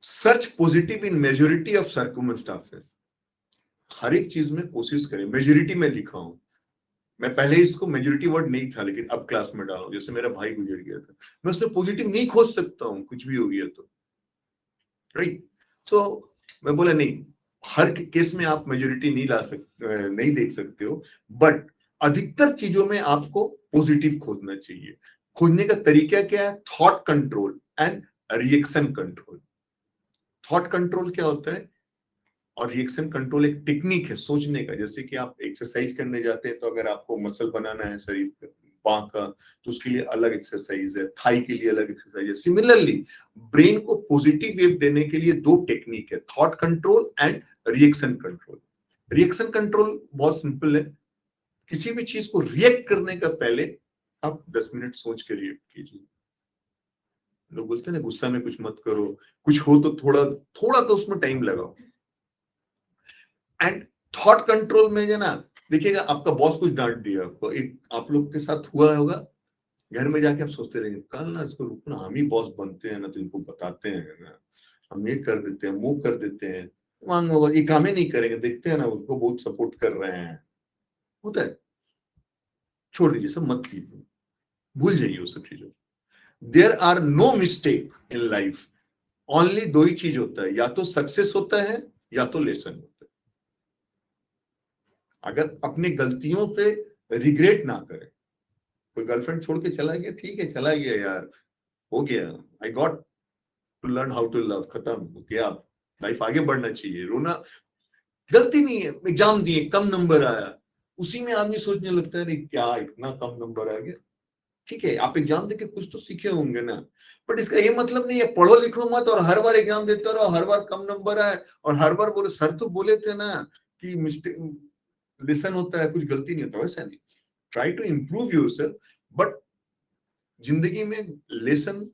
Search positive in majority of circumstances. हर एक चीज में कोशिश करें। मेजोरिटी में लिखा हूं मैं, पहले इसको मेजोरिटी वर्ड नहीं था, लेकिन अब क्लास में डालो। जैसे मेरा भाई गुजर गया था, मैं उसमें पॉजिटिव नहीं खोज सकता हूं, कुछ भी हो गया तो, राइट। सो मैं बोला नहीं, हर केस में आप मेजोरिटी नहीं ला सकते, नहीं देख सकते हो, बट अधिकतर चीजों में आपको पॉजिटिव खोजना चाहिए। खोजने का तरीका क्या है? Thought control and reaction control. Thought control क्या होता है और रिएक्शन कंट्रोल एक टेक्निक है सोचने का। जैसे कि आप एक्सरसाइज करने जाते हैं, तो अगर आपको मसल बनाना है शरीर का, बांह का, तो उसके लिए अलग एक्सरसाइज है, थाई के लिए अलग एक्सरसाइज है। सिमिलरली ब्रेन को पॉजिटिव वेव देने के लिए 2 टेक्निक है, thought control and reaction control. Reaction control बहुत सिंपल है, किसी भी चीज को रिएक्ट करने का पहले आप 10 मिनट सोच के रिएक्ट कीजिए। लोग बोलते हैं ना गुस्सा में कुछ मत करो, कुछ हो तो थोड़ा थोड़ा तो उसमें टाइम लगाओ। एंड थॉट कंट्रोल में जो ना, देखिएगा आपका बॉस कुछ डांट दिया आपको, एक आप लोग के साथ हुआ होगा, घर में जाके आप सोचते रहेंगे कल ना इसको रुकना, हम ही बॉस बनते हैं ना, तो इनको बताते हैं ना, हम ये कर देते हैं, मूव कर देते हैं, मांगो ये काम ही नहीं करेंगे, देखते हैं ना उनको बहुत सपोर्ट कर रहे हैं, होता है। छोड़ दीजिए, सब मत कीजिए, भूल जाइए वो सब चीजों। There are no mistake in life, only दो ही चीज होता है, या तो सक्सेस होता है या तो लेसन होता है। अगर अपनी गलतियों पे रिग्रेट ना करें, कोई गर्लफ्रेंड छोड़ के चला गया, ठीक है चला गया यार, हो गया, I got to learn how to love, खत्म हो गया, लाइफ आगे बढ़ना चाहिए। रोना गलती नहीं है, एग्जाम दिए कम नंबर आया, उसी में आदमी सोचने लगता है क्या इतना कम नंबर आ गया। ठीक है, आप एग्जाम देके कुछ तो सीखे होंगे ना, बट इसका ये मतलब नहीं है पढ़ो लिखो मत और हर बार एग्जाम देते रहो, हर बार कम नंबर आए और हर बार बोले सर तो बोले थे ना कि मिस्टेक लेसन होता है, कुछ गलती नहीं होता, वैसा नहीं। Try to improve yourself, but जिंदगी में लेसन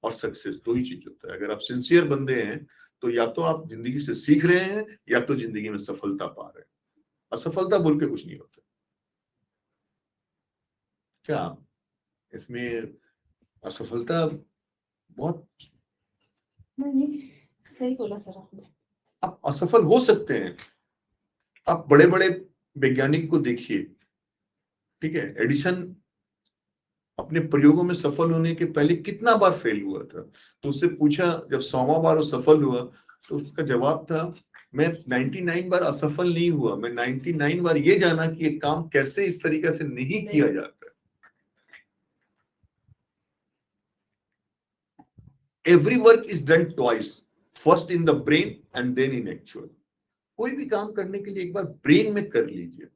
और सक्सेस दो ही चीज होता है। अगर आप सिंसियर बंदे हैं तो या तो आप जिंदगी से सीख रहे हैं या तो जिंदगी में सफलता पा रहे हैं। असफलता बोल के कुछ नहीं होता। क्या इसमें असफलता बहुत, नहीं, सही बोला सर आपने। आप असफल हो सकते हैं। आप बड़े बड़े वैज्ञानिक को देखिए, ठीक है, एडिशन अपने प्रयोगों में सफल होने के पहले कितना बार फेल हुआ था, तो उससे पूछा जब 100वां बार वो सफल हुआ तो उसका जवाब था मैं 99 बार असफल नहीं हुआ, मैं 99 बार ये जाना कि ये काम कैसे इस तरीके से नहीं किया जाता। Every work is done twice, first in the brain and then in actual. कोई भी काम करने के लिए एक बार ब्रेन में कर लीजिए,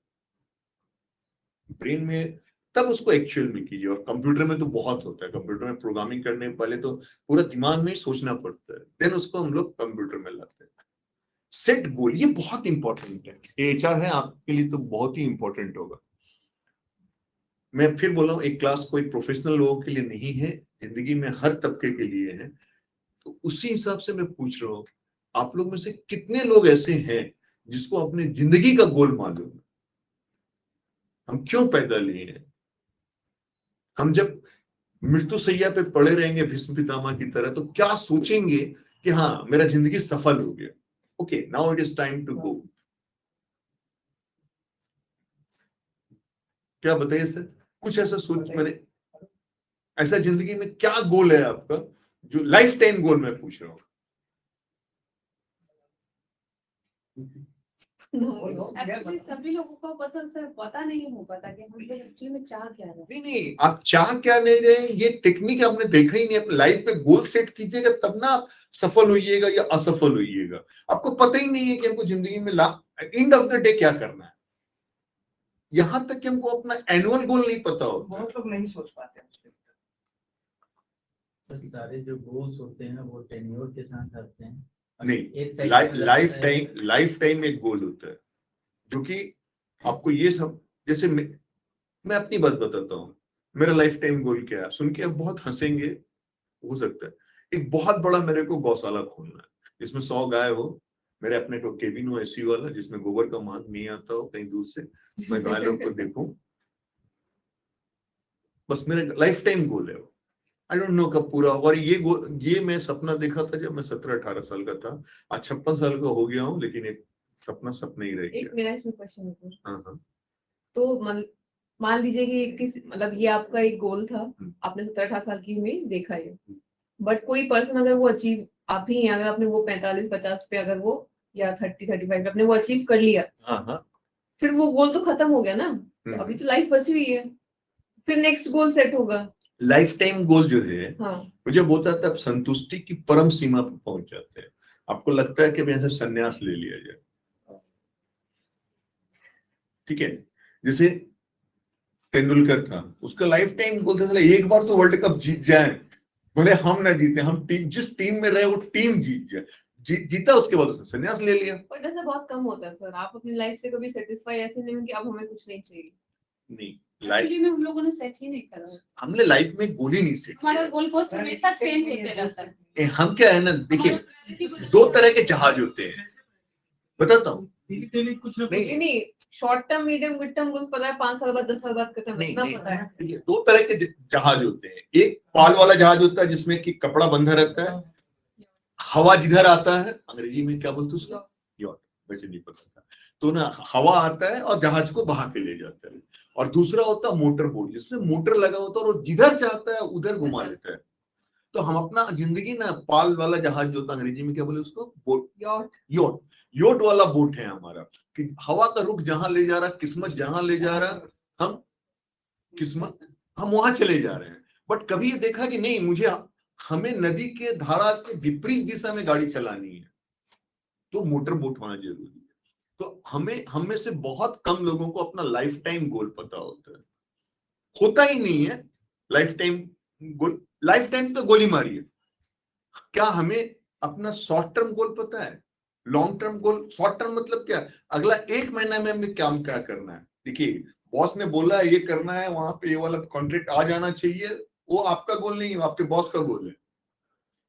ब्रेन में, तब उसको एक्चुअल में कीजिए। और कंप्यूटर में तो बहुत होता है, कंप्यूटर में प्रोग्रामिंग करने से पहले तो पूरा दिमाग में ही सोचना पड़ता है, देन उसको हम लोग कंप्यूटर में लाते हैं। सेट गोल, ये बहुत इंपॉर्टेंट है, एचआर है आपके लिए तो बहुत ही इंपॉर्टेंट होगा। मैं फिर बोल रहा हूँ, एक क्लास कोई प्रोफेशनल लोगों के लिए नहीं है, जिंदगी में हर तबके के लिए है। तो उसी हिसाब से मैं पूछ रहा हूँ, आप लोग में से कितने लोग ऐसे हैं जिसको अपने जिंदगी का गोल मालूम है? हम क्यों पैदा लिए हैं? हम जब मृत्यु सैया पे पड़े रहेंगे भीष्म पितामह की तरह, तो क्या सोचेंगे कि हाँ मेरा जिंदगी सफल हो गया, okay now it is time to go. क्या बताइए सर, कुछ ऐसा सोच, मैंने ऐसा जिंदगी में क्या गोल है आपका जो लाइफ टाइम गोल मैं पूछ रहा हूँ? एक्चुअली सभी लोगों को पता नहीं हो पाता कि हम लोग एक्चुअली में चाह क्या रहे हैं। नहीं, आप चाह क्या नहीं रहे, ये टेक्निक आपने देखा ही नहीं। अपने लाइफ पे गोल सेट कीजिएगा तब ना आप सफल होइएगा या असफल होइएगा। आपको पता ही नहीं है कि हमको जिंदगी में एंड ऑफ द डे क्या करना है। यहां तक कि हमको अपना एनुअल गोल नहीं पता हो, बहुत लोग नहीं सोच पाते हैं। तो सारे जो गोल्स होते हैं वो टेन्योर के साथ आते हैं। नहीं, लाइफ टाइम एक गोल होता है जो कि आपको ये सब, जैसे मैं अपनी बात बताता हूँ, मेरा लाइफ टाइम गोल क्या है, सुन के आप बहुत हंसेंगे, हो सकता है। एक बहुत बड़ा मेरे को गौशाला खोलना है जिसमें 100 गाय हो, मेरे अपने को केबिन हो एसी वाला जिसमें गोबर का महक नहीं आता हो कहीं दूर से, मैं गाय लोग को देखूं, बस मेरा लाइफ टाइम गोल है वो। आई डोंट नो कब पूरा होगा। और ये मैं सपना देखा था जब मैं 17-18 साल का था, आज 56 साल का हो गया हूँ, लेकिन एक सपना ही रह एक गया। मेरा इसमें क्वेश्चन है सर। हाँ। तो मान लीजिए कि मतलब ये आपका एक गोल था, आपने 17-18 साल की में देखा है, बट कोई पर्सन अगर वो अचीव, आप ही हैं, अगर आपने वो 45-50 पे अगर वो या 30-35 पे आपने वो अचीव कर लिया, हाँ। फिर वो गोल तो खत्म हो गया ना, तो अभी तो लाइफ बची हुई है, फिर नेक्स्ट गोल सेट होगा। लाइफ टाइम गोल जो है, हाँ, मुझे बोलता था आप संतुष्टि की परम सीमा पर पहुंच जाते हैं। आपको लगता है कि मैं ऐसे संन्यास ले लिया जाए, ठीक है। जैसे तेंदुलकर था, उसका लाइफ टाइम गोल था एक बार तो वर्ल्ड कप जीत जाए, भले हम ना जीते, हम टीम जिस टीम में रहे वो टीम जीत जाए, जीता उसके बाद उसने संन्यास ले लिया। बट ऐसा बहुत कम होता है सर। आप अपनी लाइफ से कभी सेटिस्फाई ऐसे नहीं होंगे अब हमें कुछ नहीं चाहिए। नहीं, एक्चुअली में हम लोगों ने सेट ही नहीं करा, हमने लाइफ में गोल ही नहीं सेट किया। हमारा गोल पोस्ट हमेशा चेंज होते रहता है। हम क्या है ना, देखिए 2 तरह के जहाज होते हैं, बताता हूँ। कुछ नहीं, short term, medium, mid term goal पता है, 5 साल बाद 10 साल बाद खत्म, इतना पता है। देखिए 2 तरह के जहाज होते हैं। एक पाल वाला जहाज होता है जिसमें कि कपड़ा बंधा रहता है, हवा जिधर आता है, अंग्रेजी में क्या बोलते हैं उसका, यॉट, वैसे नहीं पता था। तो ना हवा आता है और जहाज को बहा के ले जाता है, और दूसरा होता है मोटर बोट, जिसमें मोटर लगा होता है और वो जिधर चाहता है उधर घुमा लेता है। तो हम अपना जिंदगी ना पाल वाला जहाज जो होता है, अंग्रेजी में क्या बोले उसको, बोट, यॉट। योट, योट वाला बोट है हमारा, कि हवा का रुख जहां ले जा रहा, किस्मत जहां ले जा रहा, हम वहां चले जा रहे हैं। बट कभी ये देखा कि नहीं, हमें नदी के धारा के विपरीत दिशा में गाड़ी चलानी है, तो मोटर बोट होना जरूरी है। तो हम में से बहुत कम लोगों को अपना लाइफ टाइम गोल पता होता ही नहीं है। Life time goal, life time तो गोली मारी है। क्या हमें अपना शॉर्ट टर्म गोल पता है? Long term goal, short term मतलब क्या, अगला 1 महीना में हमें क्या करना है। देखिए, बॉस ने बोला है ये करना है, वहां पे ये वाला कॉन्ट्रैक्ट आ जाना चाहिए, वो आपका गोल नहीं है, वो आपके बॉस का गोल है,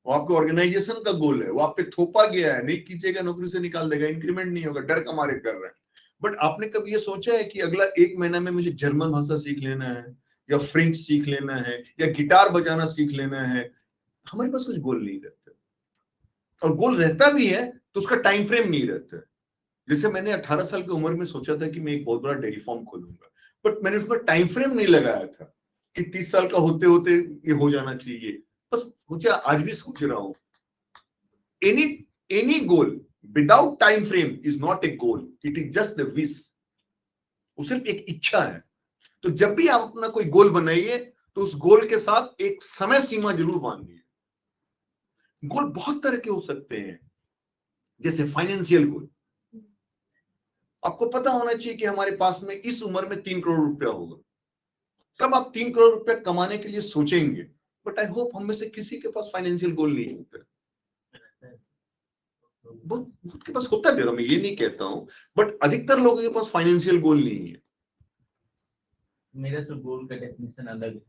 वो आपके ऑर्गेनाइजेशन का गोल है, वो आप पे थोपा गया है, नहीं कीजिएगा नौकरी से निकाल देगा, इंक्रीमेंट नहीं होगा, डर का मारे कर रहे हैं। बट आपने कभी ये सोचा है कि अगला 1 महीना में मुझे जर्मन भाषा सीख लेना है, या फ्रेंच सीख लेना है, या गिटार बजाना सीख लेना है? हमारे पास कुछ गोल नहीं रहता, और गोल रहता भी है तो उसका टाइम फ्रेम नहीं रहता। जैसे मैंने 18 साल की उम्र में सोचा था कि मैं एक बहुत बड़ा डेयरी फार्म खोलूंगा, बट मैंने उसमें टाइम फ्रेम नहीं लगाया था कि 30 साल का होते होते ये हो जाना चाहिए। बस सोचा, आज भी सोच रहा हूं, any goal without time frame is not a goal, it is just a wish. वो सिर्फ एक इच्छा है। तो जब भी आप अपना कोई गोल बनाइए तो उस गोल के साथ एक समय सीमा जरूर बांधिए। गोल बहुत तरह के हो सकते हैं, जैसे फाइनेंशियल गोल। आपको पता होना चाहिए कि हमारे पास में इस उम्र में 3 करोड़ रुपया होगा, तब आप 3 करोड़ रुपया कमाने के लिए सोचेंगे। बट आई होप हम में से किसी के पास फाइनेंशियल गोल नहीं होता। बहुत के पास होता है, मैं ये नहीं कहता हूं, बट अधिकतर लोगों के पास फाइनेंशियल गोल नहीं है। मेरा सब गोल का डेफिनेशन अलग है।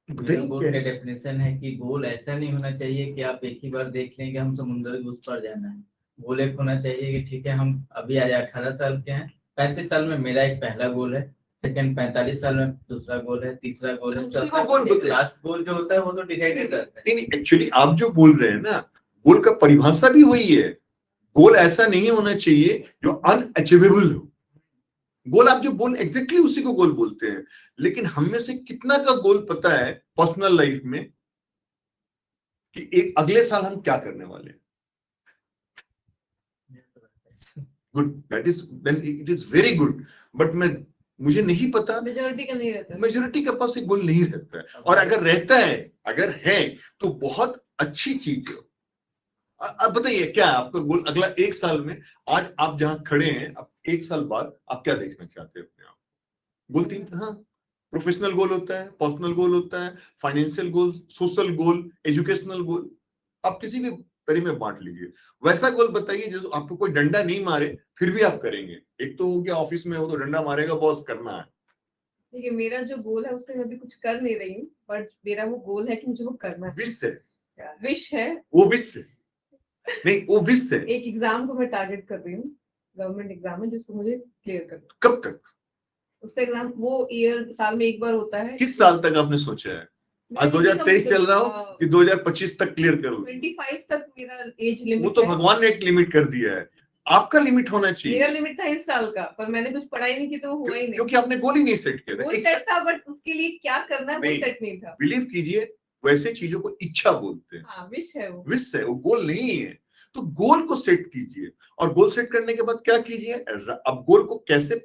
मेरा बताइए गोल क्या का है? डेफिनेशन है कि गोल ऐसा नहीं होना चाहिए कि आप एक ही बार देख लें कि हम समुद्र के उस पार जाना है। गोल एक होना चाहिए कि ठीक है, हम अभी आज 18 साल के हैं, 35 साल में मेरा एक पहला गोल है, सेकंड 45 साल में दूसरा गोल है, तीसरा गोल है, दूसरा चौथा गोल गोल, बताइए। लास्ट गोल जो होता है वो तो डिसाइडेड रहता है। नहीं, एक्चुअली आप जो बोल रहे हैं ना, गोल का परिभाषा भी वही है। गोल ऐसा नहीं होना चाहिए जो अनअचीवेबल हो। गोल आप जो बोल एग्जैक्टली उसी को गोल बोलते हैं। लेकिन हम में से कितना का गोल पता है पर्सनल लाइफ में कि एक अगले साल हम क्या करने वाले हैं? Good, that is, then it is very good. But मुझे नहीं पता, मेजोरिटी का नहीं रहता। मेजोरिटी के पास एक गोल नहीं रहता है, और अगर रहता है, अगर है तो बहुत अच्छी चीज है। अब बताइए क्या है आपका गोल अगला 1 साल में? आज आप जहां खड़े हैं, अब 1 साल बाद आप क्या देखना चाहते हैं अपने आप? गोल 3, हाँ, प्रोफेशनल गोल होता है, पर्सनल गोल होता है, financial goal, social goal, educational goal. आप किसी भी तरह में बांट लीजिए। वैसा गोल बताइए जो आपको कोई डंडा नहीं मारे फिर भी आप करेंगे। एक तो हो गया ऑफिस में हो तो डंडा मारेगा बॉस, करना है। देखिए, मेरा जो गोल है उससे मैं अभी कुछ कर नहीं रही हूँ, बट मेरा वो गोल है कि मुझे वो करना है। विश है, विश है, वो विश है, नहीं वो विश है। एक एग्जाम को मैं टारगेट कर रही हूँ, गवर्नमेंट एग्जाम है जिसको मुझे क्लियर करना है। कब तक? उसका एग्जाम वो साल में एक बार होता है। किस साल तक आपने सोचा है? आज 2023 चल रहा हो कि 2025 तक क्लियर करो? 25 तक मेरा एज लिमिट वो तो है। भगवान ने एक लिमिट कर दिया है, आपका लिमिट होना मेरा चाहिए। लिमिट था इस साल का, पर मैंने कुछ पढ़ाई नहीं की तो वो हुआ ही नहीं। क्योंकि आपने गोल ही नहीं सेट किया वो था। सेट था, बट उसके लिए क्या करना है वो नहीं। सेट नहीं था। बिलीव कीजिए, वैसे चीजों को इच्छा बोलते हैं, हाँ, विश है वो। विश है, वो गोल नहीं है। तो गोल को सेट कीजिए, और गोल सेट करने के बाद क्या कीजिए, अब गोल को कैसे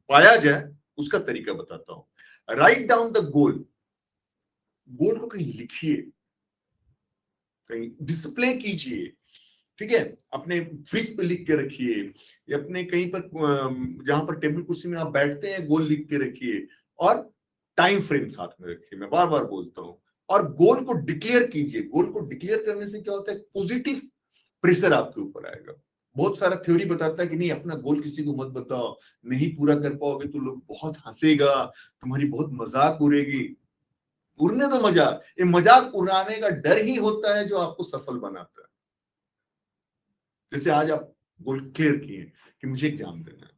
पाया जाए उसका तरीका बताता हूं। राइट डाउन द गोल, गोल को कहीं लिखिए, कहीं डिस्प्ले कीजिए, ठीक है, अपने फ्रिज पे लिख के रखिए, या अपने कहीं पर जहां पर टेबल कुर्सी में आप बैठते हैं गोल लिख के रखिए, और टाइम फ्रेम साथ में रखिए। मैं बार बार बोलता हूं, और गोल को डिक्लेयर कीजिए। गोल को डिक्लेयर करने से क्या होता है, पॉजिटिव प्रेशर आपके ऊपर आएगा। बहुत सारा थ्योरी बताता है कि नहीं, अपना गोल किसी को मत बताओ, नहीं पूरा कर पाओगे तो लोग बहुत हंसेगा, तुम्हारी बहुत मजाक उड़ेगी। उड़ने दो मजाक, ये मजाक उड़ाने का डर ही होता है जो आपको सफल बनाता है। जैसे आज आप गोल क्लियर किए कि मुझे एग्जाम देना है,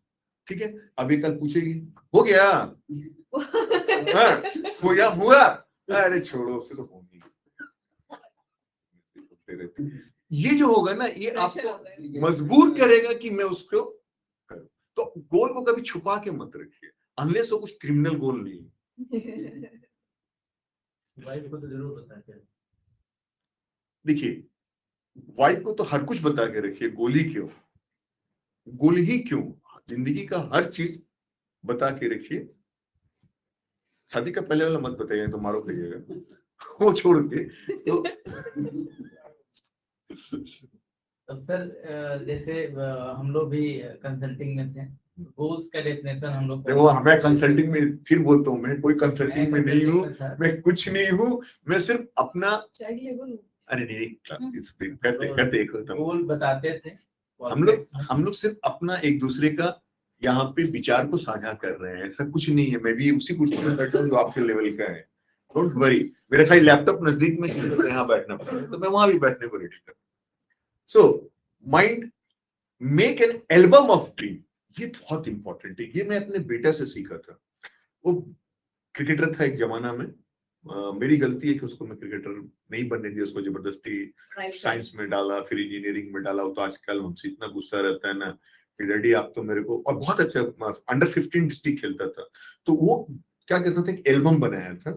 ठीक है, अभी कल पूछेगी हो गया, हाँ, हुआ, अरे छोड़ो, उससे तो हो नहीं। ये जो होगा ना, ये Pressure आपको होगा है। मजबूर करेगा कि मैं उसको करूं। तो गोल को कभी छुपा के मत रखिए, अनलेस वो कुछ क्रिमिनल गोल नहीं है। वाइफ को तो जरूर बताना चाहिए। देखिए, वाइफ को तो हर कुछ बता के रखिए, गोल ही क्यों, गोल ही क्यों, जिंदगी का हर चीज बता के रखिए। शादी का पहले वाला मत बताइए तो मारो खाइएगा, वो छोड़ के तो अब सर जैसे हम लोग भी कंसल्टिंग में थे, गोल्स का डेफिनेशन हम लोग देखो, मैं कंसल्टिंग में फिर बोलता हूँ, मैं कोई कंसल्टिंग में नहीं हूँ, था। मैं कुछ नहीं हूँ, मैं सिर्फ अपना, चाय के लिए बोलूं? अरे नहीं, इस पे करते एक होता हूँ। गोल बताते थे हम लोग सिर्फ अपना एक दूसरे का यहाँ पे विचार को साझा कर रहे हैं, ऐसा कुछ नहीं है। मैं भी उसी कुछ में बैठा हूँ जो आपके लेवल का है, डोंट वरी। मेरा खाली लैपटॉप नजदीक में है, तो यहाँ बैठना पड़ेगा, तो मैं वहां भी बैठने को रेडी कर। So mind make an album of dream, ये बहुत इंपॉर्टेंट है। ये मैं अपने बेटा से सीखा था। वो क्रिकेटर था एक जमाना में, मेरी गलती है कि उसको मैं क्रिकेटर नहीं बनने दिया, उसको जबरदस्ती साइंस में डाला, फिर इंजीनियरिंग में डाला। वो तो आजकल हमसे इतना गुस्सा रहता है ना कि डैडी आप तो मेरे को, और बहुत अच्छा अंडर 15 डिस्ट्रिक्ट खेलता था। तो वो क्या कहता था, एक एल्बम बनाया था